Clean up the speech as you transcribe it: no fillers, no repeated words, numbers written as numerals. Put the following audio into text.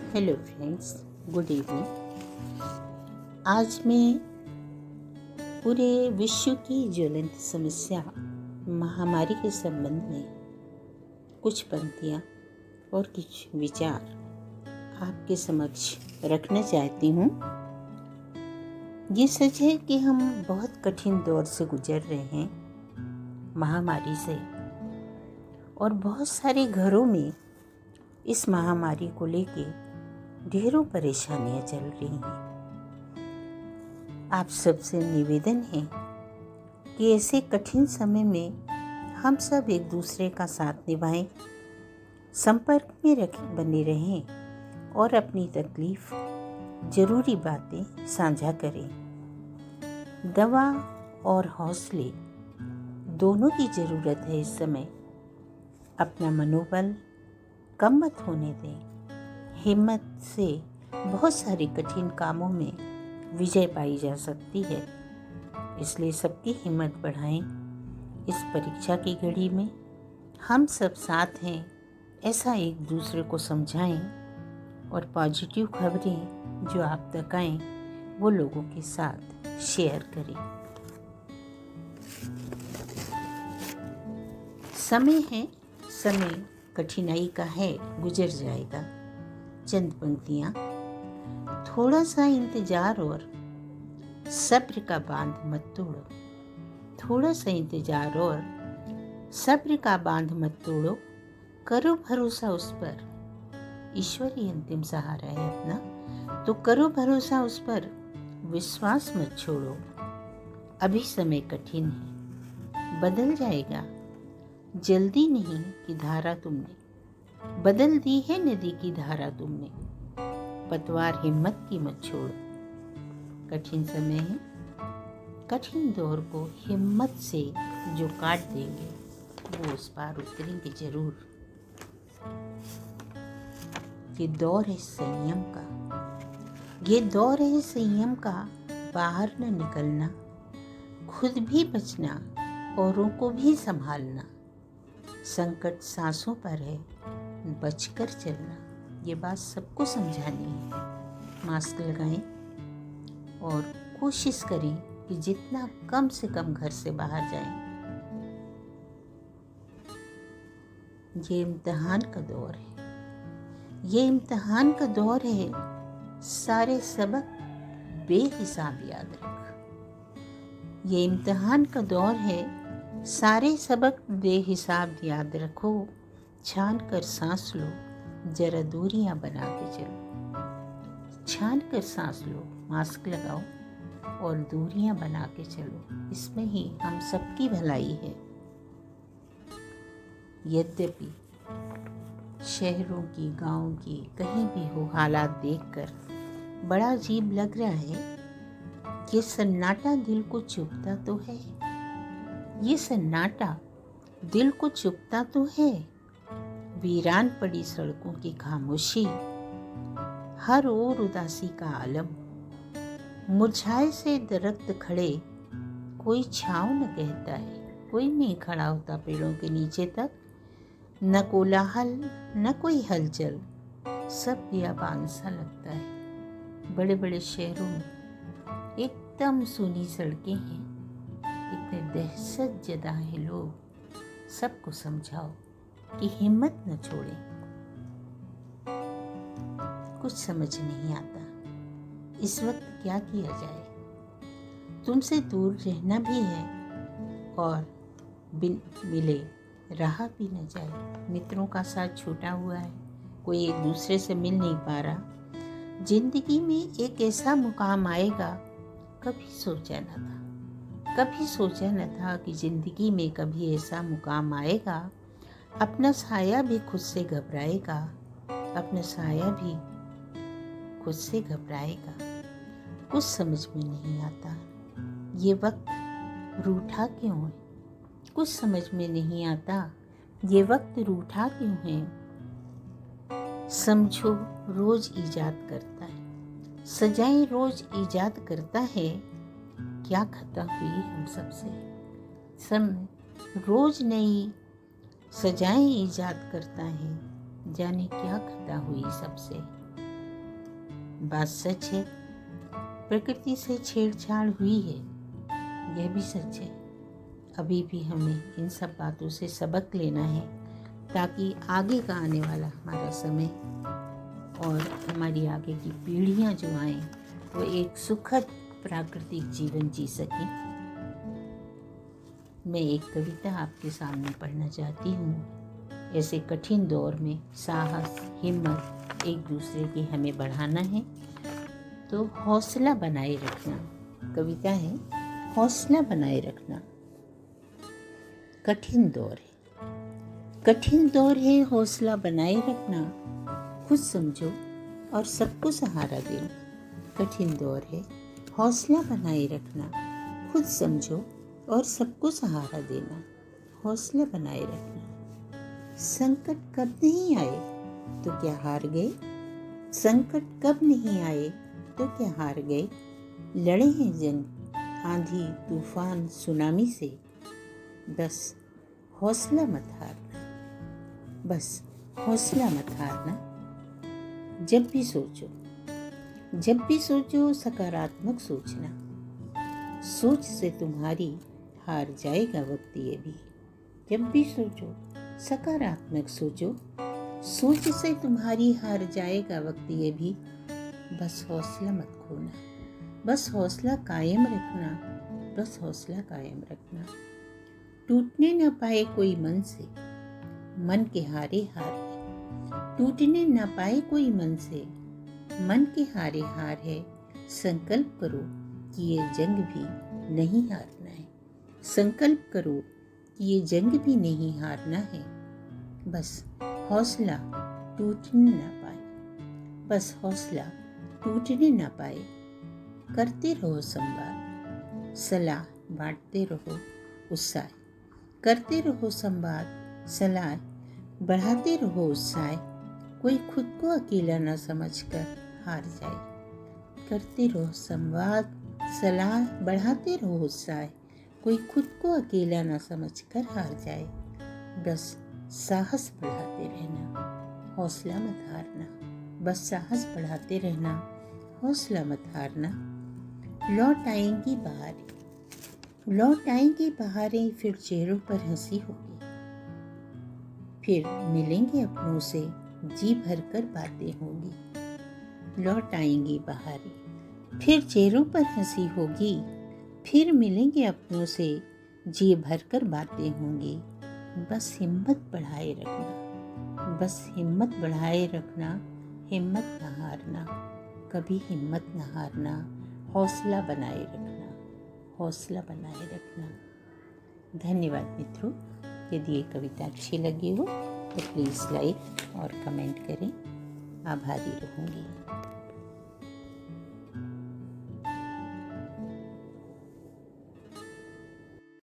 Hello friends, good evening. आज मैं पूरे विश्व की ज्वलंत समस्या महामारी के संबंध में कुछ पंक्तियाँ और कुछ विचार आपके समक्ष रखना चाहती हूँ। ये सच है कि हम बहुत कठिन दौर से गुजर रहे हैं, महामारी से, और बहुत सारे घरों में इस महामारी को लेके ढेरों परेशानियां चल रही हैं। आप सबसे निवेदन है कि ऐसे कठिन समय में हम सब एक दूसरे का साथ निभाएं, संपर्क में बने रहें और अपनी तकलीफ, जरूरी बातें साझा करें। दवा और हौसले दोनों की ज़रूरत है इस समय। अपना मनोबल कम मत होने दें। हिम्मत से बहुत सारे कठिन कामों में विजय पाई जा सकती है, इसलिए सबकी हिम्मत बढ़ाएं। इस परीक्षा की घड़ी में हम सब साथ हैं, ऐसा एक दूसरे को समझाएं और पॉजिटिव खबरें जो आप तक आएं वो लोगों के साथ शेयर करें। समय कठिनाई का है, गुजर जाएगा। चंद पंक्तियाँ। थोड़ा सा इंतजार और सब्र का बांध मत तोड़ो। थोड़ा सा इंतजार और सब्र का बांध मत तोड़ो। करो भरोसा उस पर, ईश्वर ही अंतिम सहारा है अपना, तो करो भरोसा उस पर, विश्वास मत छोड़ो। अभी समय कठिन है, बदल जाएगा। जल्दी नहीं कि धारा तुमने बदल दी है, नदी की धारा तुमने, पतवार हिम्मत की मत छोड़ो। कठिन समय है, कठिन दौर को हिम्मत से जो काट देंगे वो उस पार उतरेंगे जरूर। ये दौर है संयम का, ये दौर है संयम का। बाहर न निकलना, खुद भी बचना, औरों को भी संभालना। संकट सांसों पर है, बचकर चलना। ये बात सबको समझानी है। मास्क लगाएं और कोशिश करें कि जितना कम से कम घर से बाहर जाएं। ये इम्तिहान का दौर है, ये इम्तिहान का दौर है। सारे सबक बेहिसाब याद रख। ये इम्तिहान का दौर है, सारे सबक बेहिसाब याद रखो। छान कर सांस लो, जरा दूरियां बना के चलो। छान कर सांस लो, मास्क लगाओ और दूरियां बना के चलो। इसमें ही हम सबकी भलाई है। यद्यपि शहरों की, गांव की, कहीं भी हो, हालात देखकर बड़ा अजीब लग रहा है। ये सन्नाटा दिल को चुभता तो है, ये सन्नाटा दिल को चुभता तो है। वीरान पड़ी सड़कों की खामोशी, हर ओर उदासी का आलम। मुरझाए से दरख्त खड़े, कोई छाँव न कहता है, कोई नहीं खड़ा होता पेड़ों के नीचे तक। न कोलाहल न कोई हलचल, सब बियाबान सा लगता है। बड़े बड़े शहरों में एकदम सूनी सड़कें हैं, इतने दहशत जदा है लोग। सबको समझाओ कि हिम्मत न छोड़े। कुछ समझ नहीं आता इस वक्त क्या किया जाए। तुमसे दूर रहना भी है और बिन मिले रहा भी न जाए। मित्रों का साथ छूटा हुआ है, कोई एक दूसरे से मिल नहीं पा रहा। जिंदगी में एक ऐसा मुकाम आएगा, कभी सोचा न था, कभी सोचा न था कि जिंदगी में कभी ऐसा मुकाम आएगा। अपना साया भी खुद से घबराएगा, अपना साया भी खुद से घबराएगा। कुछ समझ में नहीं आता ये वक्त रूठा क्यों है। कुछ समझ में नहीं आता ये वक्त रूठा क्यों है। समझो रोज ईजाद करता है, सजाएं रोज ईजाद करता है। क्या खता हुई हम सबसे। रोज नई सजाएं ईजाद करता है, जाने क्या खता हुई सबसे। बात सच है, प्रकृति से छेड़छाड़ हुई है, यह भी सच है। अभी भी हमें इन सब बातों से सबक लेना है, ताकि आगे का आने वाला हमारा समय और हमारी आगे की पीढ़ियां जो आएं वो एक सुखद प्राकृतिक जीवन जी सकें। मैं एक कविता आपके सामने पढ़ना चाहती हूँ। ऐसे कठिन दौर में साहस, हिम्मत एक दूसरे की हमें बढ़ाना है, तो हौसला बनाए रखना। कविता है, हौसला बनाए रखना। कठिन दौर है, कठिन दौर है, हौसला बनाए रखना, खुद समझो और सबको सहारा देना। कठिन दौर है, हौसला बनाए रखना, खुद समझो और सबको सहारा देना। हौसला बनाए रखना। संकट कब नहीं आए तो क्या हार गए? संकट कब नहीं आए तो क्या हार गए? लड़े हैं जंग आंधी तूफान सुनामी से, बस हौसला मत हारना, बस हौसला मत हारना। जब भी सोचो सकारात्मक सोचना। सोच से तुम्हारी हार जाएगा वक्त ये भी। जब भी सोचो सकारात्मक सोचो, सोच से तुम्हारी हार जाएगा वक्त ये भी। बस हौसला मत खोना, बस हौसला कायम रखना, बस हौसला कायम रखना। टूटने न पाए कोई मन से, मन के हारे हार है। टूटने न पाए कोई मन से, मन के हारे हार है। संकल्प करो कि ये जंग भी नहीं हारना है। संकल्प करो कि ये जंग भी नहीं हारना है। बस हौसला टूटने न पाए, बस हौसला टूटने न पाए। करते रहो संवाद, सलाह बांटते रहो उत्साह। करते रहो संवाद, सलाह बढ़ाते रहो उत्साह। कोई खुद को अकेला न समझकर हार जाए। करते रहो संवाद, सलाह बढ़ाते रहो उत्साह। कोई खुद को अकेला न समझकर हार जाए। बस साहस बढ़ाते रहना, हौसला मत हारना। बस साहस बढ़ाते रहना, हौसला मत हारना। लौट आएंगी बहारें, लौट आएंगी बहारें, फिर चेहरों पर हंसी होगी। फिर मिलेंगे अपनों से, जी भरकर बातें होंगी। लौट आएंगी बहारें, फिर चेहरों पर हंसी होगी। फिर मिलेंगे अपनों से, जी भरकर बातें होंगी। बस हिम्मत बढ़ाए रखना, बस हिम्मत बढ़ाए रखना। हिम्मत न हारना, कभी हिम्मत न हारना। हौसला बनाए रखना, हौसला बनाए रखना। धन्यवाद मित्रों। यदि ये कविता अच्छी लगी हो तो प्लीज़ लाइक और कमेंट करें। आभारी रहूँगी।